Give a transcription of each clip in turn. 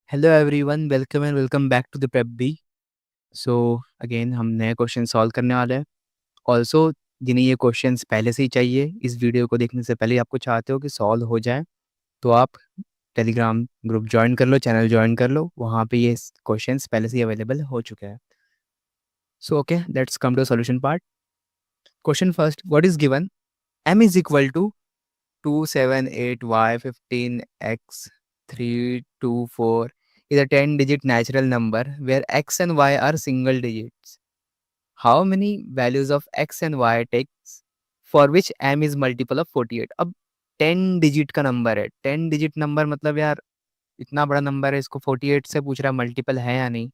Hello everyone, welcome and welcome back to the prep B. So again हम नए question solve करने वाले हैं। ऑल्सो जिन्हें ये क्वेश्चंस पहले से ही चाहिए, इस वीडियो को देखने से पहले आपको चाहते हो कि सॉल्व हो जाए, तो आप टेलीग्राम ग्रुप ज्वाइन कर लो, चैनल ज्वाइन कर लो। वहाँ पे ये क्वेश्चंस पहले से ही अवेलेबल हो चुके हैं। So okay, let's come to solution part. Question first, what is given? m is equal to 278y 15x 324 is a 10-digit natural number where x and y are single digits. How many values of x and y takes for which m is multiple of 48? अब 10 digit का number है। 10 digit number मतलब यार इतना बड़ा number है, इसको 48 से पूछ रहा है मल्टीपल है या नहीं।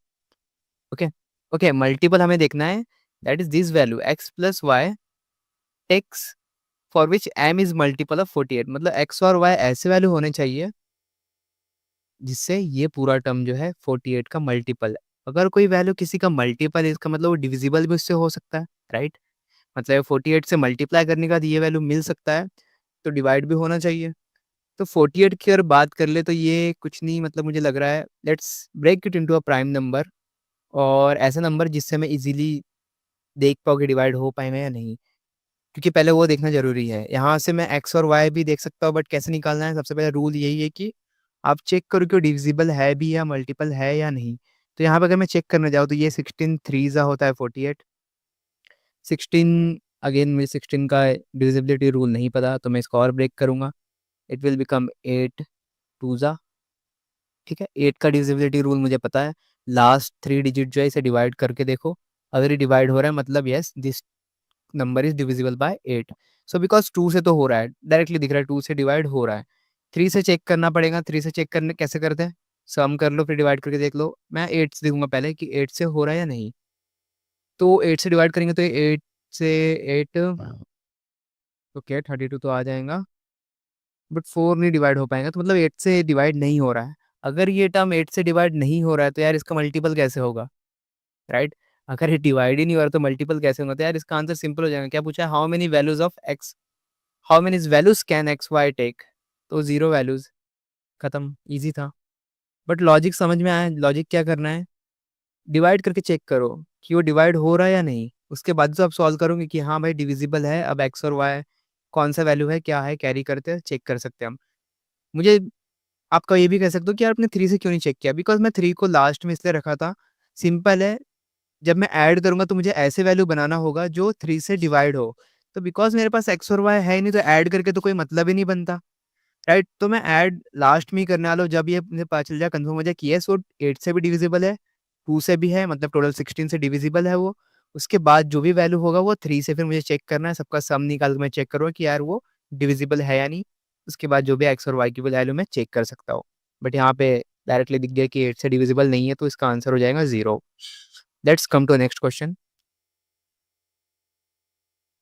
ओके ओके, मल्टीपल हमें देखना है। That is this value x plus Y takes for which m is multiple of 48। मतलब x और y ऐसे वैल्यू होने चाहिए जिससे ये पूरा टर्म जो है 48 का मल्टीपल है। अगर कोई वैल्यू किसी का मल्टीपल है, इसका मतलब वो डिविजिबल भी उससे हो सकता है, राइट? मतलब 48 से मल्टीप्लाई करने के बाद ये वैल्यू मिल सकता है, तो डिवाइड भी होना चाहिए। तो 48 की अगर बात कर ले तो ये कुछ नहीं, मतलब मुझे लग रहा है let's break it into a prime number, और ऐसा नंबर जिससे मैं इजीली देख पाऊँ कि डिवाइड हो पाएगा या नहीं, क्योंकि पहले वो देखना ज़रूरी है। यहाँ से मैं एक्स और वाई भी देख सकता हूँ, बट कैसे निकालना है? सबसे पहले रूल यही है कि आप चेक करो कि वो डिविजिबल है भी या मल्टीपल है या नहीं। तो यहाँ पे अगर मैं चेक करने जाऊँ तो ये 16 थ्रीज़ा होता है 48। 16 अगेन मुझे 16 का डिविजिबिलिटी रूल नहीं पता, तो मैं इसको और ब्रेक करूँगा। It will become 8 टूज़ा। ठीक है, 8 का डिविजिबिलिटी रूल मुझे पता है। लास्ट 3 डिजिट जो है इसे डिवाइड करके देखो। अगर ये डिवाइड हो रहा है मतलब yes this number is divisible by 8। So because 2 से तो हो रहा है, डायरेक्टली दिख रहा है 2 से डिवाइड हो रहा है। 3 से चेक करना पड़ेगा। 3 से चेक करने कैसे करते हैं? सम कर लो फिर डिवाइड करके देख लो। मैं 8 से देखूंगा पहले कि 8 से हो रहा है या नहीं। तो 8 से डिवाइड करेंगे तो 8 से 8 ओके 32 तो आ जाएगा, बट 4 नहीं डिवाइड हो पाएगा, तो मतलब 8 से डिवाइड नहीं हो रहा है। अगर ये टर्म 8 से डिवाइड नहीं हो रहा है तो यार इसका मल्टीपल कैसे होगा, राइट? अगर ये डिवाइड ही नहीं हो रहा तो मल्टीपल कैसे होगा? तो यार इसका आंसर सिंपल हो जाएगा। क्या पूछा है? How many values of X, how many values can X Y take? तो 0 वैल्यूज, खत्म, इजी था। बट लॉजिक समझ में आया। लॉजिक क्या करना है? डिवाइड करके चेक करो कि वो डिवाइड हो रहा है या नहीं। उसके बाद तो आप सॉल्व करोगे कि हाँ भाई डिविजिबल है। अब एक्स और वाई कौन सा वैल्यू है, क्या है, कैरी करते हैं, चेक कर सकते हैं हम। मुझे आपका ये भी कह सकते हो कि यार आपने 3 से क्यों नहीं चेक किया? बिकॉज मैं 3 को लास्ट में इसलिए रखा था, सिंपल है। जब मैं ऐड करूंगा तो मुझे ऐसे वैल्यू बनाना होगा जो 3 से डिवाइड हो। तो बिकॉज मेरे पास एक्स और वाई है ही नहीं, तो ऐड करके तो कोई मतलब ही नहीं बनता, राइट? तो मैं ऐड लास्ट में ही करने वाला हूँ, जब ये मुझे पता चल जाए, कंफर्म हो जाए कि यस वो 8 से भी डिविजिबल है, 2 से भी है, मतलब टोटल 16 से डिविजिबल है वो। उसके बाद जो भी वैल्यू होगा वो 3 से फिर मुझे चेक करना है। सबका सम निकाल के मैं चेक करूँगा कि यार वो डिविजिबल है या नहीं। उसके बाद जो भी एक्स और वाई की वैल्यू मैं चेक कर सकता हूँ। बट यहाँ पे डायरेक्टली दिख गया कि 8 से डिविजिबल नहीं है, तो इसका आंसर हो जाएगा 0। Let's come to next question.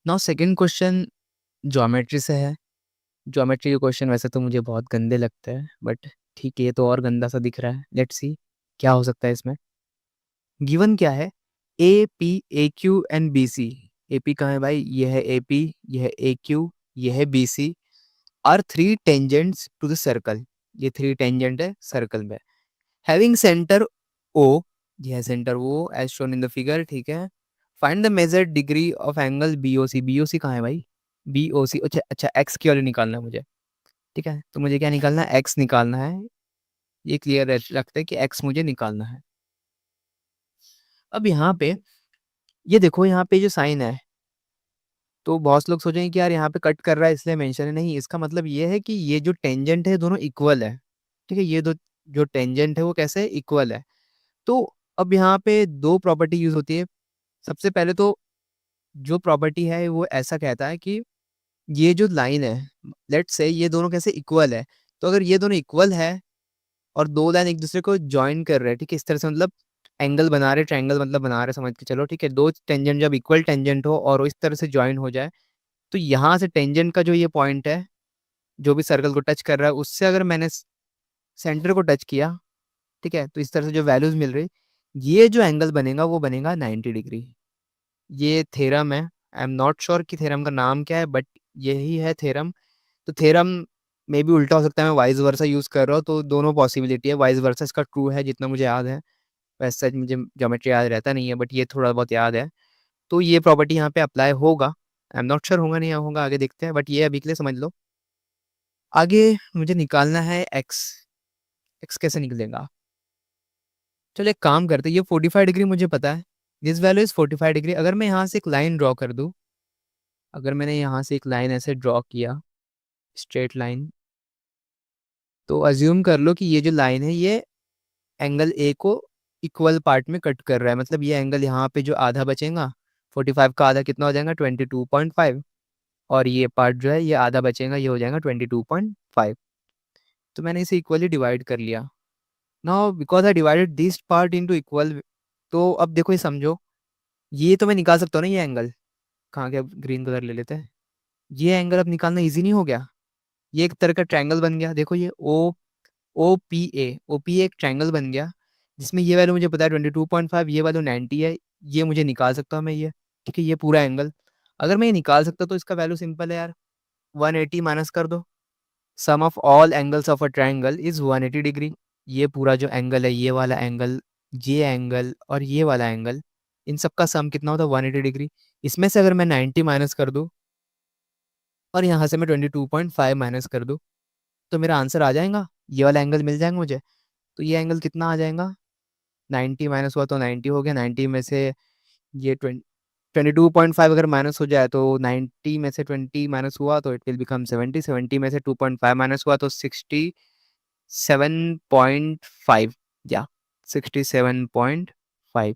Now second question geometry से है। ज्योमेट्री के क्वेश्चन वैसे तो मुझे बहुत गंदे लगते हैं, बट ठीक है, ये तो और गंदा सा दिख रहा है। लेट्स सी क्या हो सकता है इसमें। गिवन क्या है? A P A Q and B C. A P कहाँ है भाई? ये है ए पी, ये है ए क्यू, ये है B C. Are 3 tangents to the circle. ये 3 टेंजेंट है सर्कल में। हैविंग सेंटर ओ, ये है centre O as shown in the figure, ठीक है। Find the measure degree of angle B O C. B O C कहाँ है भाई? बी ओ सी, अच्छा अच्छा, एक्स की वैल्यू निकालना है मुझे। ठीक है, तो मुझे क्या निकालना है? एक्स निकालना है। ये क्लियर रखते हैं कि एक्स मुझे निकालना है। अब यहाँ पे ये देखो, यहाँ पे जो साइन है, तो बहुत लोग सोचेंगे कि यार यहाँ पे कट कर रहा है इसलिए मेंशन है। नहीं, इसका मतलब ये है कि ये जो टेंजेंट है दोनों इक्वल है। ठीक है, ये दो जो टेंजेंट है वो कैसे इक्वल है। तो अब यहाँ पे दो प्रॉपर्टी यूज होती है। सबसे पहले तो जो प्रॉपर्टी है वो ऐसा कहता है कि ये जो लाइन है, लेट्स से ये दोनों कैसे इक्वल है। तो अगर ये दोनों इक्वल है और दो लाइन एक दूसरे को ज्वाइन कर रहे हैं, ठीक है, इस तरह से, मतलब एंगल बना रहे, ट्रायंगल मतलब बना रहे, समझ के चलो, ठीक है। दो टेंजेंट जब इक्वल टेंजेंट हो और वो इस तरह से ज्वाइन हो जाए, तो यहाँ से टेंजेंट का जो ये पॉइंट है जो भी सर्कल को टच कर रहा है, उससे अगर मैंने सेंटर को टच किया, ठीक है, तो इस तरह से जो वैल्यूज मिल रही, ये जो एंगल बनेगा वो बनेगा 90 डिग्री। ये थ्योरम है। आई एम नॉट श्योर कि थ्योरम का नाम क्या है, बट यही है थ्योरम। तो थ्योरम मे बी उल्टा हो सकता है, मैं वाइस वर्सा यूज़ कर रहा हूँ, तो दोनों पॉसिबिलिटी है। वाइस वर्सा इसका ट्रू है जितना मुझे याद है। वैसे मुझे ज्योमेट्री याद रहता नहीं है, बट ये थोड़ा बहुत याद है। तो ये प्रॉपर्टी यहाँ पे अप्लाई होगा। आई एम नॉट श्योर होगा नहीं होगा, आगे देखते हैं, बट ये अभी के लिए समझ लो। आगे मुझे निकालना है एक्स। एक्स कैसे निकलेगा? चलो एक काम करते हैं, ये 45 डिग्री मुझे पता है। This value is 45 degree. अगर मैं यहाँ से एक लाइन ड्रॉ कर दूँ, अगर मैंने यहाँ से एक लाइन ऐसे ड्रॉ किया, स्ट्रेट लाइन, तो अज्यूम कर लो कि ये जो लाइन है ये एंगल ए को इक्वल पार्ट में कट कर रहा है। मतलब ये एंगल यहाँ पे जो आधा बचेगा, 45 का आधा कितना हो जाएगा, 22.5। और ये पार्ट जो है ये आधा बचेगा, ये हो जाएगा 22.5। तो मैंने इसे इक्वली डिवाइड कर लिया। Now because I divided this part into equal, तो अब देखो ये समझो, ये तो मैं निकाल सकता हूँ ना, ये एंगल। कहाँ गया? ग्रीन कलर ले लेते हैं। ये एंगल अब निकालना इजी नहीं हो गया? ये एक तरह का ट्रायंगल बन गया। देखो ये ओ पी ए एक ट्रायंगल बन गया, जिसमें ये वैल्यू मुझे पता है 22.5, ये वैल्यू 90 है। ये मुझे निकाल सकता हूँ मैं ये, ठीक है, ये पूरा एंगल। अगर मैं ये निकाल सकता तो इसका वैल्यू सिंपल है यार, 180 माइनस कर दो। Sum of all angles of a triangle is 180 degree. ये पूरा जो एंगल है, ये वाला एंगल, ये एंगल और ये वाला एंगल, इन सब का सम कितना होता है? 180 डिग्री। इसमें से अगर मैं 90 माइनस कर दूँ और यहाँ से मैं 22.5 माइनस कर दूँ, तो मेरा आंसर आ जाएगा, ये वाला एंगल मिल जाएगा मुझे। तो ये एंगल कितना आ जाएगा? 90 माइनस हुआ तो 90 हो गया। 90 में से ये 22.5 अगर माइनस हो जाए तो 90 में से 20 माइनस हुआ तो इट विल बिकम 70। 70 में से 2.5 माइनस हुआ तो 67.5, या 67.5।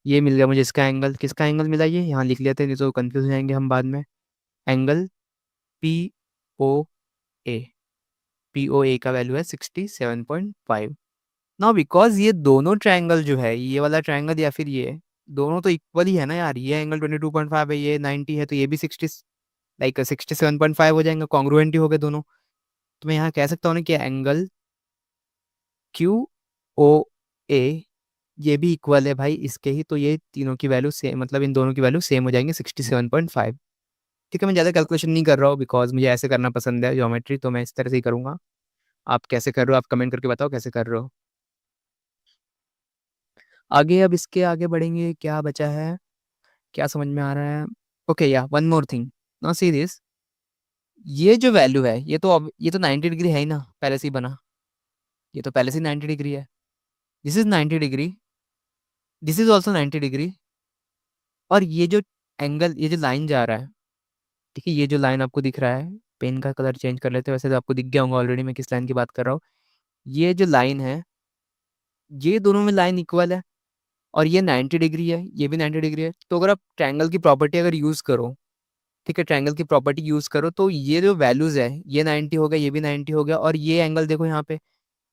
ये मिल गया मुझे इसका एंगल। किसका एंगल मिला? ये यहाँ लिख लेते हैं, नहीं तो कंफ्यूज हो जाएंगे हम बाद में। एंगल पी ओ ए। पी ओ ए का वैल्यू है 67.5। नाउ बिकॉज ये दोनों ट्रायंगल जो है, ये वाला ट्रायंगल या फिर ये, दोनों तो इक्वल ही है ना यार। ये एंगल 22.5 है, ये 90 है, तो ये भी 60 लाइक 67.5 हो जाएगा। कॉन्ग्रुएंट ही हो गए दोनों। तो मैं यहाँ कह सकता हूँ ना कि एंगल क्यू ओ ए ये भी इक्वल है भाई इसके ही। तो ये तीनों की वैल्यू सेम, मतलब इन दोनों की वैल्यू सेम हो जाएंगे, 67.5। ठीक है, मैं ज़्यादा कैलकुलेशन नहीं कर रहा हूँ, बिकॉज मुझे ऐसे करना पसंद है ज्योमेट्री, तो मैं इस तरह से ही करूँगा। आप कैसे कर रहे हो? आप कमेंट करके बताओ कैसे कर रहे हो। आगे अब इसके आगे बढ़ेंगे, क्या बचा है, क्या समझ में आ रहा है? ओके, या one more thing, now see this. ये जो वैल्यू है, ये तो 90 डिग्री है ही ना, पहले से ही बना। ये तो पहले से ही 90 डिग्री है। This is 90 degree, this is also 90 degree. और ये जो एंगल, ये जो लाइन जा रहा है, ठीक है, ये जो लाइन आपको दिख रहा है, पेन का कलर चेंज कर लेते हैं, वैसे तो आपको दिख गया होगा ऑलरेडी मैं किस लाइन की बात कर रहा हूँ। ये जो लाइन है, ये दोनों में लाइन इक्वल है, और ये 90 डिग्री है, ये भी 90 डिग्री है। तो अगर आप ट्रायंगल की प्रॉपर्टी अगर यूज़ करो, ठीक है, ट्रायंगल की प्रॉपर्टी यूज़ करो, तो ये जो वैल्यूज़ है, ये 90 हो गया, ये भी 90 हो गया, और ये एंगल देखो यहाँ पे,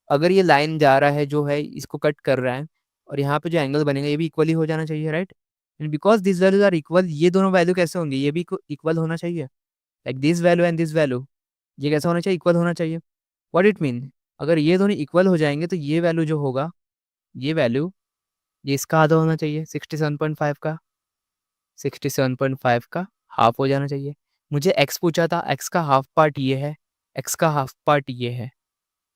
अगर ये लाइन जा रहा है जो है इसको कट कर रहा है, और यहाँ पे जो एंगल बनेगा ये भी इक्वली हो जाना चाहिए, right? And because this values are equal, ये दोनों वैल्यू कैसे होंगे? ये भी इक्वल होना चाहिए। Like this value and this value, ये कैसा होना चाहिए? इक्वल होना चाहिए। What it mean? अगर ये दोनों इक्वल हो जाएंगे तो ये वैल्यू जो होगा, ये वैल्यू, ये इसका आधा होना चाहिए 67.5 का। 67.5 का हाफ हो जाना चाहिए। मुझे एक्स पूछा था, एक्स का हाफ पार्ट ये है, एक्स का हाफ पार्ट ये है।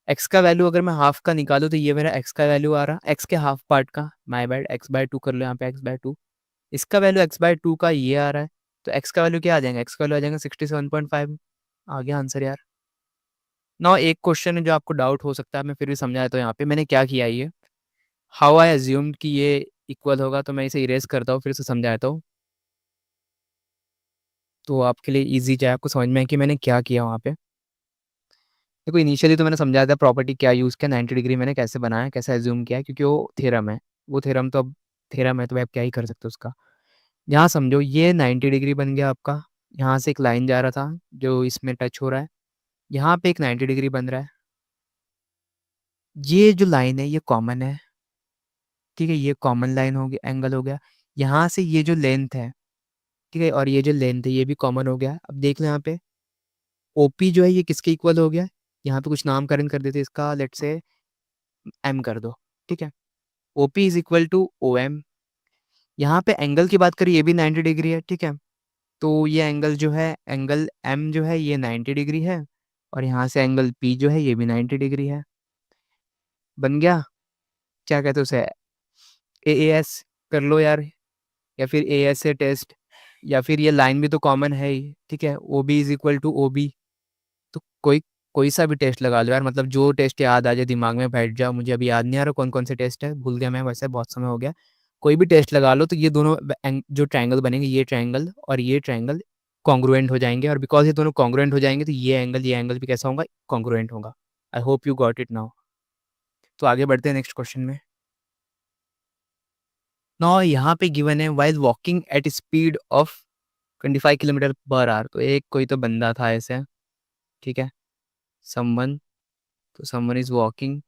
एक्स का वैल्यू अगर मैं हाफ का निकालूँ तो ये मेरा एक्स का वैल्यू आ रहा, एक्स के हाफ पार्ट का, my bad, x by two कर लो यहाँ पे, एक्स बाय टू। इसका वैल्यू एक्स बाय टू का ये आ रहा है। तो एक्स का वैल्यू क्या आ जाएगा? एक्स का वैल्यू आ जाएगा 67.5। आ गया आंसर यार। ना एक क्वेश्चन है जो आपको डाउट हो सकता है, मैं फिर भी समझा देता हूँ यहाँ पे मैंने क्या किया। ये हाउ आई अज्यूम्ड कि ये इक्वल होगा, तो मैं इसे इरेज करता हूँ, फिर से समझाता हूँ, तो आपके लिए ईजी जाए, आपको समझ में है कि मैंने क्या किया वहाँ पे। देखो इनिशियली तो मैंने समझाया था प्रॉपर्टी क्या यूज़ किया, 90 डिग्री मैंने कैसे बनाया, कैसे एज्यूम किया, क्योंकि वो थ्योरम है। वो थ्योरम तो अब थ्योरम है, तो आप क्या ही कर सकते हो उसका। यहाँ समझो, ये 90 डिग्री बन गया आपका। यहाँ से एक लाइन जा रहा था जो इसमें टच हो रहा है, यहाँ पे एक 90 डिग्री बन रहा है। ये जो लाइन है ये कॉमन है, ठीक है, ये कॉमन लाइन हो गया, एंगल हो गया। यहाँ से ये जो लेंथ है, ठीक है, और ये जो लेंथ है ये भी कॉमन हो गया। अब देख लो यहाँ पे ओपी जो है ये किसके इक्वल हो गया? यहाँ पे कुछ नामकरण कर देते इसका, लेट से एम कर दो, ठीक है। O P is equal to O M. यहाँ पे एंगल की बात करें, ये भी 90 डिग्री है, ठीक है। तो ये एंगल जो है, एंगल एम जो है ये 90 डिग्री है, और यहाँ से एंगल पी जो है ये भी 90 डिग्री है। बन गया। क्या कहते हैं उसे, ए एस कर लो यार, या फिर ए एस से टेस्ट, या फिर ये लाइन भी तो कॉमन है ही, ठीक है, O B is equal to O B. तो कोई कोई सा भी टेस्ट लगा लो यार, मतलब जो टेस्ट याद आ जाए दिमाग में बैठ जाओ। मुझे अभी याद नहीं आ रहा कौन कौन से टेस्ट है, भूल गया मैं, वैसे बहुत समय हो गया। कोई भी टेस्ट लगा लो तो ये दोनों जो ट्रायंगल बनेंगे, ये ट्रायंगल और ये ट्रायंगल कॉन्ग्रुएंट हो जाएंगे, और बिकॉज ये दोनों कॉन्ग्रुएंट हो जाएंगे तो ये एंगल भी कैसा होगा, कॉन्ग्रुएंट होगा। I hope you got it now. तो आगे बढ़ते हैं नेक्स्ट क्वेश्चन में। नाउ यहाँ पे गिवन है while walking at speed of 25 kilometre per hour. तो एक कोई तो बंदा था ऐसे, ठीक है, समवन, तो समवन इज वॉकिंग,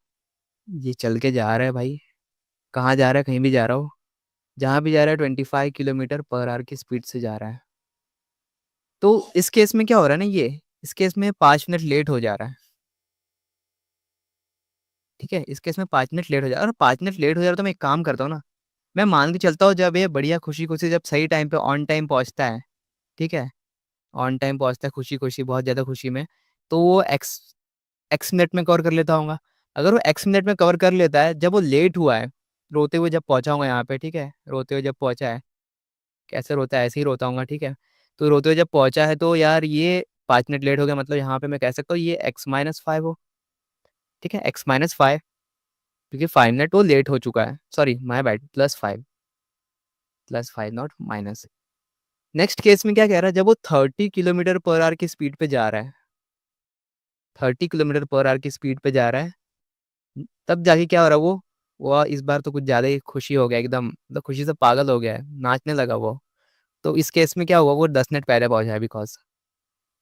ये चल के जा रहा है भाई। कहाँ जा रहा है, कहीं भी जा रहा हो, जहाँ भी जा रहा है 25 किलोमीटर पर आवर की स्पीड से जा रहा है। तो इस केस में क्या हो रहा है ना, ये इस केस में 5 मिनट लेट हो जा रहा है, ठीक है, इस केस में 5 मिनट लेट हो जा रहा है। और 5 मिनट लेट हो जा रहा है तो मैं एक काम करता हूँ ना, मैं मान के चलता हूँ जब ये बढ़िया खुशी खुशी जब सही टाइम पे ऑन टाइम पहुँचता है, ठीक है, ऑन टाइम पहुँचता है खुशी खुशी, बहुत ज़्यादा खुशी में, तो वो एक्स एक्स मिनट में कवर कर लेता होगा। अगर वो एक्स मिनट में कवर कर लेता है, जब वो लेट हुआ है, रोते हुए जब पहुंचा होगा यहाँ पे, ठीक है, रोते हुए जब पहुंचा है, कैसे रोता है ऐसे ही रोता हूँ, ठीक है, तो रोते हुए जब पहुंचा है तो यार ये 5 मिनट लेट हो गया, मतलब यहाँ पे मैं कह सकता हूँ ये x-5 हो, ठीक है, x-5, क्योंकि 5 मिनट वो लेट हो चुका है, sorry my bad, +5, +5 not minus. Next case में क्या कह रहा है, जब वो 30 किलोमीटर पर आवर की स्पीड पे जा रहा है, 30 किलोमीटर पर आवर की स्पीड पे जा रहा है, तब जाके क्या हो रहा है, वो इस बार तो कुछ ज़्यादा ही खुशी हो गया एकदम, मतलब खुशी से पागल हो गया है, नाचने लगा वो। तो इस केस में क्या हुआ, वो 10 मिनट पहले पहुंचा है, बिकॉज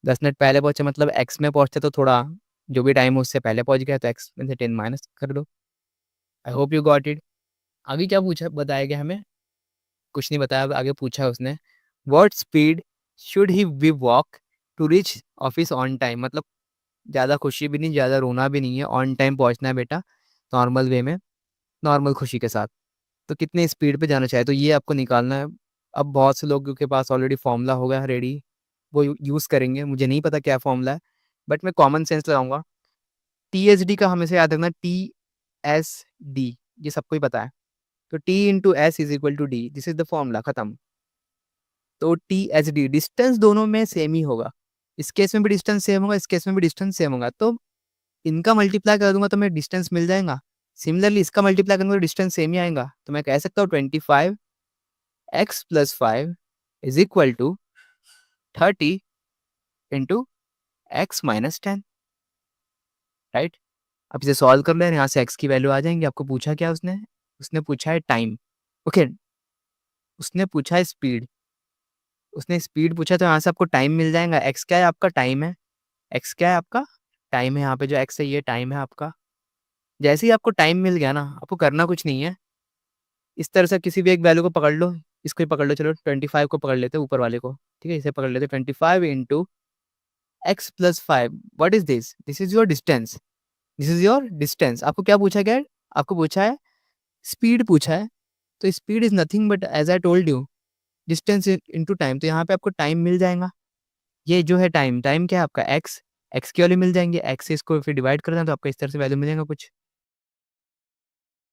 10 मिनट पहले पहुंचे मतलब एक्स में पहुंचते तो थोड़ा जो भी टाइम है उससे पहले पहुंच गया, तो एक्स में से 10 माइनस कर दो। I hope you got it. आगे क्या पूछा, बताया गया हमें, कुछ नहीं बताया, आगे पूछा है उसने, what speed should he we walk to reach office on time. मतलब ज़्यादा खुशी भी नहीं, ज़्यादा रोना भी नहीं है, ऑन टाइम पहुंचना है बेटा, नॉर्मल वे में, नॉर्मल खुशी के साथ। तो कितने स्पीड पे जाना चाहिए, तो ये आपको निकालना है। अब बहुत से लोगों के पास ऑलरेडी फॉर्मूला होगा रेडी, वो यूज़ करेंगे, मुझे नहीं पता क्या फॉर्मूला है, बट मैं कॉमन सेंस लगाऊंगा। TSD का हमेशा याद रखना, TSD, ये सबको ही पता है। तो T × S = D, this is the formula, खत्म। तो TSD डिस्टेंस दोनों में सेम ही होगा, इस केस में भी डिस्टेंस सेम होगा, इस केस में भी डिस्टेंस सेम होगा, तो इनका मल्टीप्लाई कर दूंगा तो मैं डिस्टेंस मिल जाएगा। सिमिलरली इसका मल्टीप्लाई करूंगा तो डिस्टेंस सेम ही आएगा, तो मैं कह सकता हूँ 25x + 5 = 30 × x - 10, राइट। अब इसे सॉल्व कर लें, यहाँ से x की वैल्यू आ जाएंगी। आपको पूछा क्या उसने, उसने पूछा है टाइम, ओके, उसने पूछा है स्पीड, उसने स्पीड पूछा तो यहाँ से आपको टाइम मिल जाएगा। x क्या है आपका, टाइम है, x क्या है आपका, टाइम है, यहाँ पे जो x है ये टाइम है आपका। जैसे ही आपको टाइम मिल गया ना, आपको करना कुछ नहीं है, इस तरह से किसी भी एक वैल्यू को पकड़ लो, इसको ही पकड़ लो, चलो 25 को पकड़ लेते हैं ऊपर वाले को, ठीक है, इसे पकड़ लेते हैं, 25 × x + 5, what is this, this is your distance, this is your distance. आपको क्या पूछा गया है, आपको पूछा है स्पीड पूछा है, तो speed is nothing but as I told you distance into time, तो यहाँ पे आपको टाइम मिल जाएगा। ये जो है टाइम, टाइम क्या है आपका एक्स, एक्स की वैल्यू मिल जाएंगे, एक्स से इसको फिर डिवाइड कर देना तो आपका इस तरह से वैल्यू मिलेगा कुछ,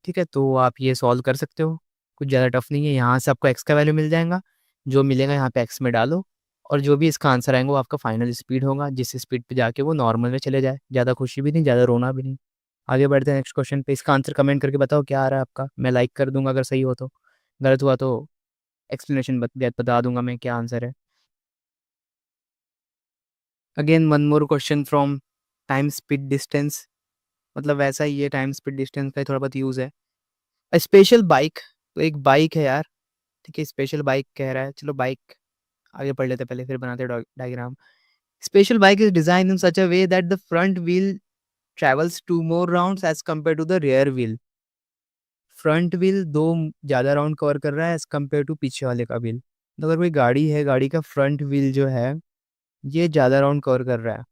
ठीक है। तो आप ये सॉल्व कर सकते हो, कुछ ज़्यादा टफ नहीं है। यहाँ से आपको एक्स का वैल्यू मिल जाएगा, जो मिलेगा यहाँ पे एक्स में डालो, और जो भी इसका आंसर आएगा वो आपका फाइनल स्पीड होगा, जिस स्पीड पे जाके वो नॉर्मल में चले जाए, ज़्यादा खुशी भी नहीं, ज़्यादा रोना भी नहीं। आगे बढ़ते हैं नेक्स्ट क्वेश्चन पे। इसका आंसर कमेंट करके बताओ क्या आ रहा है आपका, मैं लाइक कर दूंगा अगर सही हो तो, गलत हुआ तो एक्सप्लेनेशन बता दूंगा मैं क्या आंसर है। Again one more question from time speed distance, मतलब वैसा ही है, टाइम स्पीड डिस्टेंस का थोड़ा बहुत यूज़ है। स्पेशल बाइक, तो एक बाइक है यार, ठीक है, स्पेशल बाइक कह रहा है, चलो बाइक आगे पढ़ लेते पहले, फिर बनाते diagram. Special bike is design in such a way that the front wheel travels 2 more rounds as compared to the rear wheel। Front wheel 2 ज़्यादा राउंड कवर कर रहा है एज कम्पेयर टू पीछे वाले का व्हील। तो अगर कोई गाड़ी है, गाड़ी का फ्रंट व्हील जो है ये ज़्यादा राउंड कवर कर रहा है,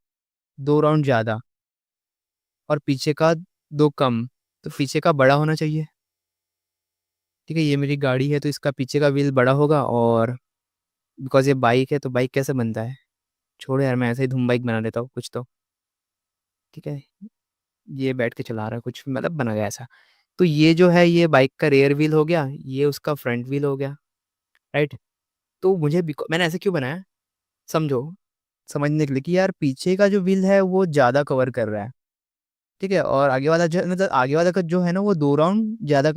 2 राउंड ज़्यादा, और पीछे का 2 कम, तो पीछे का बड़ा होना चाहिए, ठीक है। ये मेरी गाड़ी है तो इसका पीछे का व्हील बड़ा होगा, और बिकॉज ये बाइक है तो बाइक कैसे बनता है, छोड़ो यार, मैं ऐसे ही धूम बाइक बना देता हूँ कुछ तो। ठीक है? ये बैठ के चला रहा है कुछ मतलब बना गया ऐसा। तो ये जो है ये बाइक का रियर व्हील हो गया, ये उसका फ्रंट व्हील हो गया, राइट? तो मुझे मैंने ऐसे क्यों बनाया? समझो, समझने के लिए कि यार पीछे का जो व्हील है वो ज़्यादा कवर कर रहा है, ठीक है? और आगे वाला जो मतलब आगे वाला का जो है ना वो 2 राउंड ज़्यादा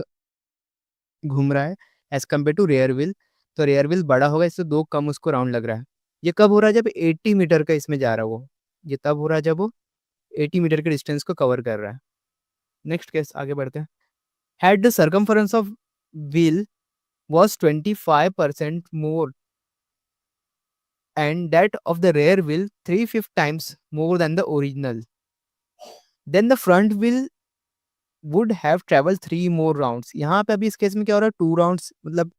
घूम रहा है as compare to rear wheel. तो रियर व्हील बड़ा होगा इससे 2 कम उसको राउंड लग रहा है। ये कब हो रहा है? जब 80 मीटर का इसमें जा रहा है वो। ये तब हो रहा है जब वो 80 मीटर के डिस्टेंस को कवर कर रहा है। नेक्स्ट केस आगे बढ़ते हैं। Had the circumference of wheel was 25% more and that of the rear wheel 3/5 times more than the original, then the front wheel would have traveled 3 more rounds. यहाँ पे अभी इस केस में क्या हो रहा है? 2 राउंड्स मतलब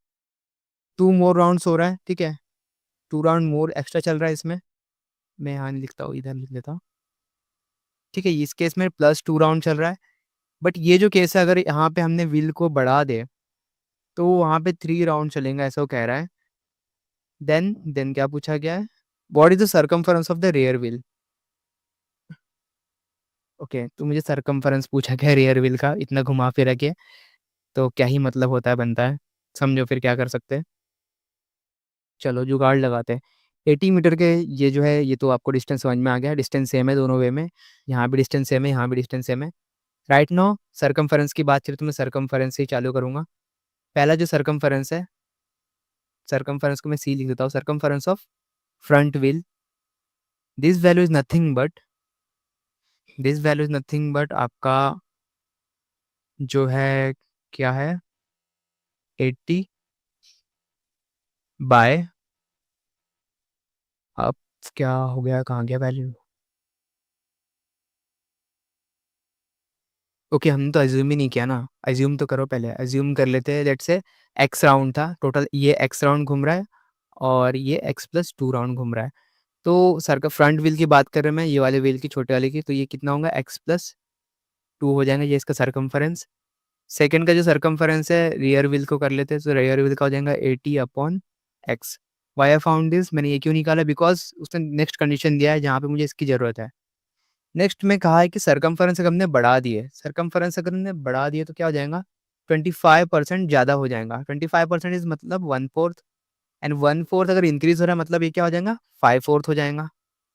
2 मोर राउंड्स हो रहा है, ठीक है? 2 राउंड मोर एक्स्ट्रा चल रहा है इसमें। मैं यहाँ नहीं लिखता हूँ, इधर लिख लेता हूँ। ठीक है, इस केस में प्लस 2 राउंड चल रहा है। बट ये जो केस है अगर यहाँ पे हमने व्हील को बढ़ा दें, तो वहाँ पे 3 राउंड चलेंगे ऐसा वो कह रहा है। देन क्या पूछा गया है? What is the circumference of the rear wheel? Okay, तो मुझे सर्कमफेरेंस पूछा गया रियर व्हील का इतना घुमा-फिरा के, तो क्या ही मतलब होता है बनता है। समझो फिर क्या कर सकते हैं। चलो जुगाड़ लगाते हैं। 80 मीटर के ये जो है ये तो आपको डिस्टेंस समझ में आ गया है, डिस्टेंस सेम है दोनों वे में। यहाँ भी डिस्टेंस सेम है, यहाँ भी डिस्टेंस सेम है। राइट नाउ सर्कमफेरेंस की बात करें तो मैं सर्कमफेरेंस से ही चालू करूँगा। पहला जो सर्कमफेरेंस है, सर्कमफेरेंस को मैं सी लिख देता हूँ, circumference of front wheel, this value is nothing but आपका जो है क्या है 80 बाय अब क्या हो गया, कहाँ गया वैल्यू? ओके, हमने तो अज़्यूम ही नहीं किया ना, अज़्यूम तो करो पहले, अज़्यूम कर लेते हैं लेट्स से एक्स राउंड था, टोटल ये एक्स राउंड घूम रहा है और ये एक्स प्लस 2 राउंड घूम रहा है। तो सर का फ्रंट व्हील की बात कर रहे हैं मैं, ये वाले व्हील की छोटे वाले की, तो ये कितना होगा एक्स प्लस 2 हो जाएगा ये इसका सर्कमफेरेंस। सेकंड का जो सर्कमफेरेंस है रियर व्हील को कर लेते हैं, तो रियर व्हील का हो जाएगा 80 upon x. Why I found this? मैंने ये क्यों निकाला? बिकॉज़ उसने नेक्स्ट कंडीशन दिया है जहाँ पे मुझे इसकी ज़रूरत है। नेक्स्ट में कहा है कि सर्कमफेरेंस अगर हमने बढ़ा दिए, सर्कमफेरेंस अगर हमने बढ़ा दिए तो क्या हो जाएगा? 25% ज़्यादा हो जाएगा। 25% इज़ मतलब 1/4 एंड 1/4 अगर इंक्रीज़ हो रहा है मतलब ये क्या हो जाएगा? 5/4 हो जाएगा।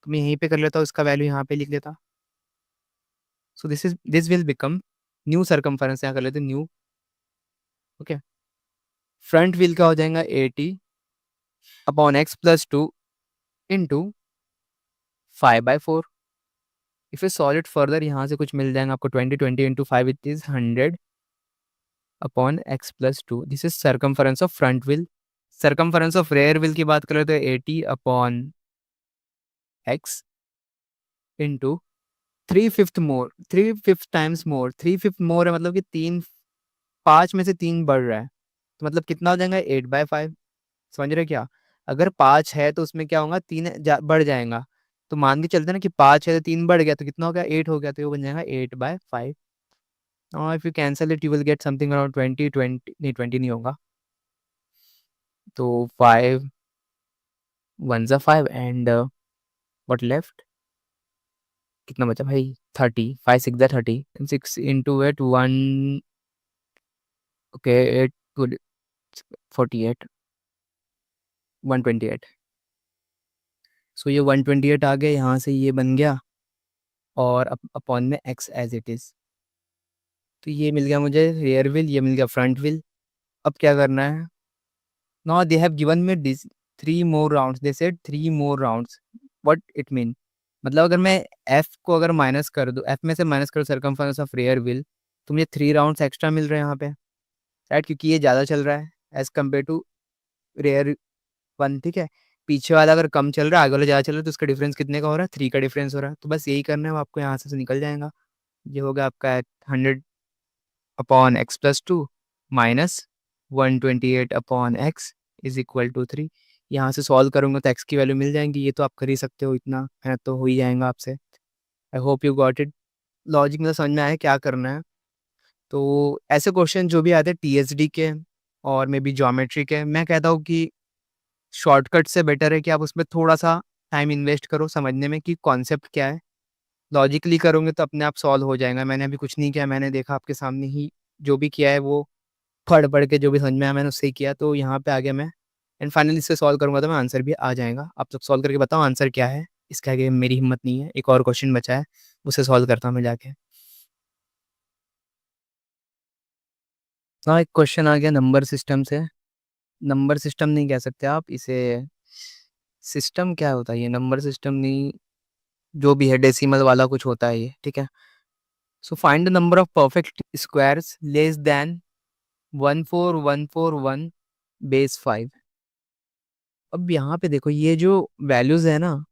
तो मैं यहीं पे कर लेता हूँ, इसका वैल्यू यहाँ पे लिख लेता। So this will become new circumference यहाँ कर लेते हैं न्यू, ओके। फ्रंट व्हील का हो जाएगा 80 upon x plus 2 into 5/4। If you solve it further यहाँ से कुछ मिल जाएगा आपको 20 into 5 it is 100 upon x plus 2। This is circumference of front wheel. Circumference of rear wheel की बात करें तो 80 upon x into 3/5 times more, 3/5 मोर है मतलब कि 5 में से 3 बढ़ रहा है, तो मतलब कितना हो जाएगा 8/5। समझ रहे क्या? अगर 5 है तो उसमें क्या होगा 3 बढ़ जाएगा, तो मान के चलते हैं ना कि 5 है तो 3 बढ़ गया तो कितना हो गया 8 हो गया, तो ये बन जाएगा 8/5। और if you cancel it you will get something around 20 नहीं 20 नहीं होगा, तो 5 1 ज़ा 5 एंड व्हाट लेफ्ट, कितना बचा भाई 30, 5 6 ज़ा 30 6 इंटू एट 1, ओके 8 48 128। सो ये 128 आ गया, यहाँ से ये बन गया और अपॉन में x एज इट इज़। तो ये मिल गया मुझे रियर व्हील, ये मिल गया फ्रंट व्हील। अब क्या करना है? Now they have given me this 3 more rounds, they said 3 more rounds, what it mean? मतलब अगर मैं f को अगर माइनस कर दूँ, f में से माइनस करूँ सर्कमफेरेंस ऑफ रियर व्हील, तो मुझे 3 राउंड्स एक्स्ट्रा मिल रहे हैं यहाँ पे, राइट? क्योंकि ये ज़्यादा चल रहा है एज़ कम्पेयर टू रियर 1, ठीक है? पीछे वाला अगर कम चल रहा है, आगे वाला ज़्यादा चल रहा है, तो उसका डिफरेंस कितने का हो रहा है? 3 का डिफरेंस हो रहा है। तो बस यही करना है, वो आपको यहाँ से निकल जाएगा। ये होगा आपका 100 upon x plus 2 minus 128 upon x is equal to 3। यहाँ से सॉल्व करूँगा तो x की वैल्यू मिल जाएगी, ये तो आप कर ही सकते हो, इतना मेहनत तो हो ही जाएगा आपसे। I hope you got it, logic में समझ में आया क्या करना है। तो ऐसे क्वेश्चन जो भी आते हैं टीएसडी के और मे बी ज्योमेट्री के, मैं कहता हूँ कि शॉर्टकट से बेटर है कि आप उसमें थोड़ा सा टाइम इन्वेस्ट करो समझने में कि कॉन्सेप्ट क्या है, लॉजिकली करोगे तो अपने आप सॉल्व हो जाएगा। मैंने अभी कुछ नहीं किया, मैंने देखा आपके सामने ही जो भी किया है वो पढ़ के जो भी समझ में आया मैंने उससे ही किया, तो यहाँ पे आ गया मैं। एंड फाइनली इससे सॉल्व करूँगा तो मैं आंसर भी आ जाएगा। आप लोग सॉल्व करके बताओ आंसर क्या है। इसके आगे मेरी हिम्मत नहीं है। एक और क्वेश्चन बचा है, उसे सॉल्व करता हूँ मैं जाके। हाँ, एक क्वेश्चन आ गया नंबर सिस्टम से। नंबर सिस्टम नहीं कह सकते आप इसे, सिस्टम क्या होता है ये, नंबर सिस्टम नहीं, जो भी है डेसिमल वाला कुछ होता है ये, ठीक है। So find the number of perfect squares less than 14141 base 5। अब यहाँ पे देखो ये जो वैल्यूज है ना,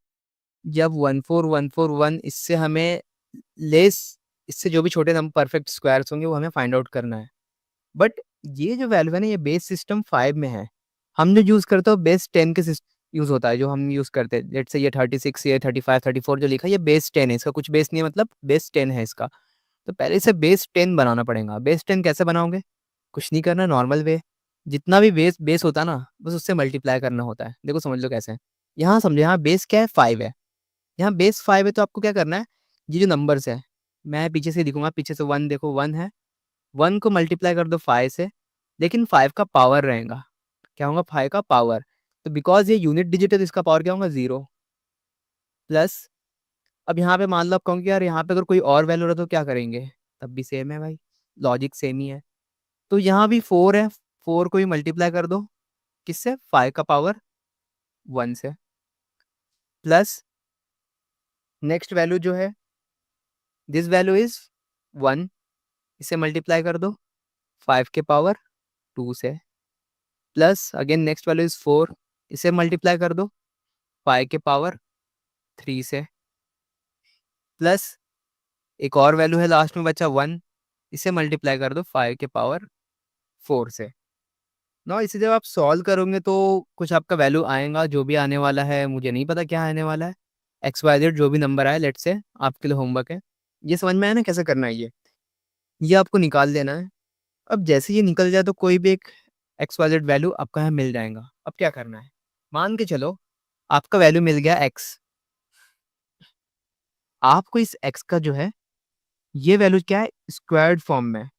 जब 14141 इससे हमें लेस, इससे जो भी छोटे नंबर परफेक्ट स्क्वायर्स होंगे वो हमें फाइंड आउट करना है। बट ये जो वैल्यू है ना, ये बेस सिस्टम 5 में है। हम जो यूज करते हो बेस 10 के यूज होता है, जो हम यूज करते हैं। लेट्स से ये 36, ये 35, 34 जो लिखा है ये बेस 10 है, इसका कुछ बेस नहीं है, मतलब बेस 10 है इसका। तो पहले इसे बेस 10 बनाना पड़ेगा। बेस 10 कैसे बनाओगे? कुछ नहीं करना, नॉर्मल वे, जितना भी बेस बेस होता है ना बस उससे मल्टीप्लाई करना होता है। देखो समझ लो कैसे। यहाँ समझो, यहाँ बेस क्या है, 5 है। यहाँ बेस 5 है तो आपको क्या करना है, ये जो नंबर्स है मैं पीछे से लिखूंगा, पीछे से 1 देखो 1 है, 1 को मल्टीप्लाई कर दो 5 से, लेकिन 5 का पावर रहेगा। क्या होगा? 5 का पावर। तो बिकॉज ये यूनिट डिजिट है तो इसका पावर क्या होगा? 0 प्लस। अब यहाँ पे मान लो आप कहोगे यार यहाँ पे अगर कोई और वैल्यू रहा तो क्या करेंगे, तब भी सेम है भाई, लॉजिक सेम ही है। तो यहाँ भी 4 है, 4 को ही मल्टीप्लाई कर दो किससे? 5 का पावर 1 से, प्लस नेक्स्ट वैल्यू जो है, दिस वैल्यू इज 1, इसे मल्टीप्लाई कर दो 5 के पावर 2 से, plus again next value is 4, इसे मल्टीप्लाई कर दो 5 के पावर 3 से, प्लस एक और वैल्यू है लास्ट में बचा 1, इसे मल्टीप्लाई कर दो 5 के पावर 4 से। ना इसे जब आप सॉल्व करोगे तो कुछ आपका वैल्यू आएगा, जो भी आने वाला है मुझे नहीं पता क्या आने वाला है। एक्स वाई जेड जो भी नंबर आए, लेट से आपके लिए होमवर्क है। ये समझ में आया ना कैसे करना है ये आपको निकाल देना है। अब जैसे ये निकल जाए तो कोई भी एक एक्स वाई जेड वैल्यू आपका यहाँ मिल जाएगा। अब क्या करना है, मान के चलो आपका वैल्यू मिल गया एक्स, आपको इस एक्स का जो है ये वैल्यू क्या है, स्क्वायर्ड फॉर्म में,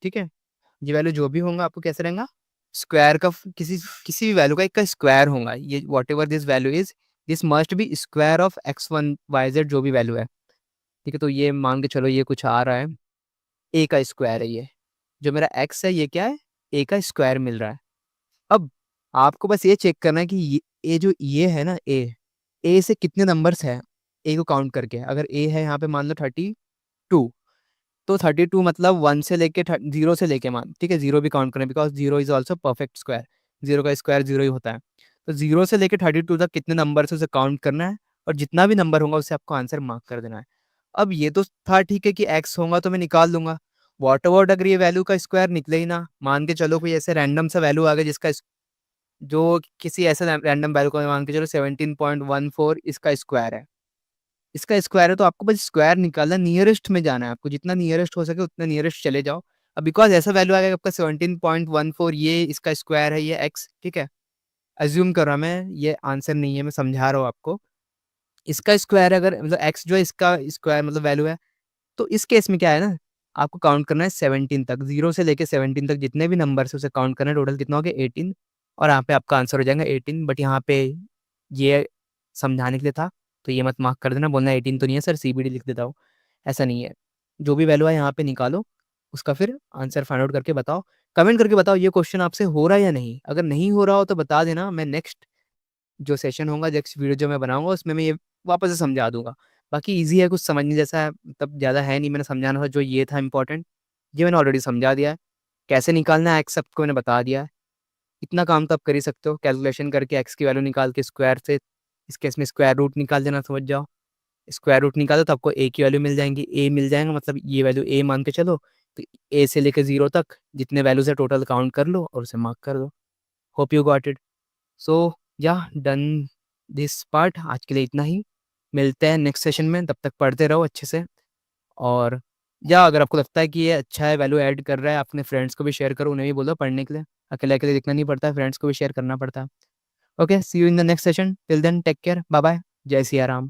ठीक है। ये वैल्यू जो भी होगा आपको कैसे रहेगा, स्क्वायर का, किसी किसी भी वैल्यू का एक का स्क्वायर होगा। ये what ever this value is, this must be square of x1 y z जो भी वैल्यू है, ठीक है। तो ये मान के चलो ये कुछ आ रहा है, ए का स्क्वायर है ये, जो मेरा x है ये क्या है, ए का स्क्वायर मिल रहा है। अब आपको बस ये चेक करना है कि ये जो ये है ना, ए से कितने नंबर्स है, ए को काउंट करके। अगर ए है यहाँ पे मान लो 32, तो 32 मतलब 1 से लेके 0 से लेके मान, ठीक है, 0 भी काउंट करें because 0 is also perfect square, 0 का स्क्वायर 0 ही होता है। तो 0 से लेके 32 तक कितने नंबर से उसे काउंट करना है, और जितना भी नंबर होगा उसे आपको आंसर मार्क कर देना है। अब ये तो था ठीक है कि एक्स होगा तो मैं निकाल लूंगा, वॉट एवर अगर ये वैल्यू का स्क्वायर निकले ही ना, मान के चलो कोई ऐसे रैंडम सा वैल्यू आ गया जिसका जो किसी ऐसे रैंडम वैल्यू का मान के चलो 17.14 इसका स्क्वायर है, इसका स्क्वायर है, तो आपको बस स्क्वायर निकालना, नियरेस्ट में जाना है आपको, जितना नियरेस्ट हो सके उतना नियरेस्ट चले जाओ। अब बिकॉज ऐसा वैल्यू आएगा आपका 17.14, ये इसका स्क्वायर है, ये एक्स, ठीक है। अज्यूम कर रहा मैं, ये आंसर नहीं है, मैं समझा रहा हूँ आपको। इसका स्क्वायर अगर मतलब एक्स जो है इसका स्क्वायर मतलब वैल्यू है, तो इस केस में क्या है ना, आपको काउंट करना है 17 तक, 0 से लेके 17 तक जितने भी नंबर है उसे काउंट करना है। टोटल कितना हो गया 18, और यहाँ पे आपका आंसर हो जाएगा 18। बट यहाँ पे ये समझाने के लिए था, तो ये मत मार्क कर देना, बोलना 18 तो नहीं है सर, सीबीडी लिख देता हूँ, ऐसा नहीं है। जो भी वैल्यू है यहाँ पे निकालो, उसका फिर आंसर फाइंड आउट करके बताओ, कमेंट करके बताओ ये क्वेश्चन आपसे हो रहा है या नहीं। अगर नहीं हो रहा हो तो बता देना, मैं नेक्स्ट जो सेशन होगा, नेक्स्ट वीडियो जो मैं बनाऊंगा उसमें मैं ये वापस से समझा दूंगा। बाकी ईजी है, कुछ समझने जैसा है, मतलब ज़्यादा है नहीं। मैंने समझाना था जो ये था इंपॉर्टेंट, ये मैंने ऑलरेडी समझा दिया है। कैसे निकालना है एक्स सबको मैंने बता दिया है। इतना काम तो आप कर ही सकते हो, कैलकुलेशन करके एक्स की वैल्यू निकाल के स्क्वायर से, इस केस में स्क्वायर रूट निकाल देना, समझ जाओ। स्क्वायर रूट निकालो तो आपको ए की वैल्यू मिल जाएंगी, ए मिल जाएगा मतलब ये वैल्यू ए मान के चलो, तो ए से लेकर 0 तक जितने वैल्यूज है टोटल काउंट कर लो और उसे मार्क कर दो। Hope you got it. So yeah done this part, आज के लिए इतना ही। मिलते हैं नेक्स्ट सेशन में, तब तक पढ़ते रहो अच्छे से। और या अगर आपको लगता है कि ये अच्छा है, वैल्यू ऐड कर रहा है, अपने फ्रेंड्स को भी शेयर करो, उन्हें भी बोलो पढ़ने के लिए। अकेले अकेले लिखना नहीं पड़ता है, फ्रेंड्स को भी शेयर करना पड़ता है। Okay, see you in the next session, till then take care, bye bye, जय सिया राम।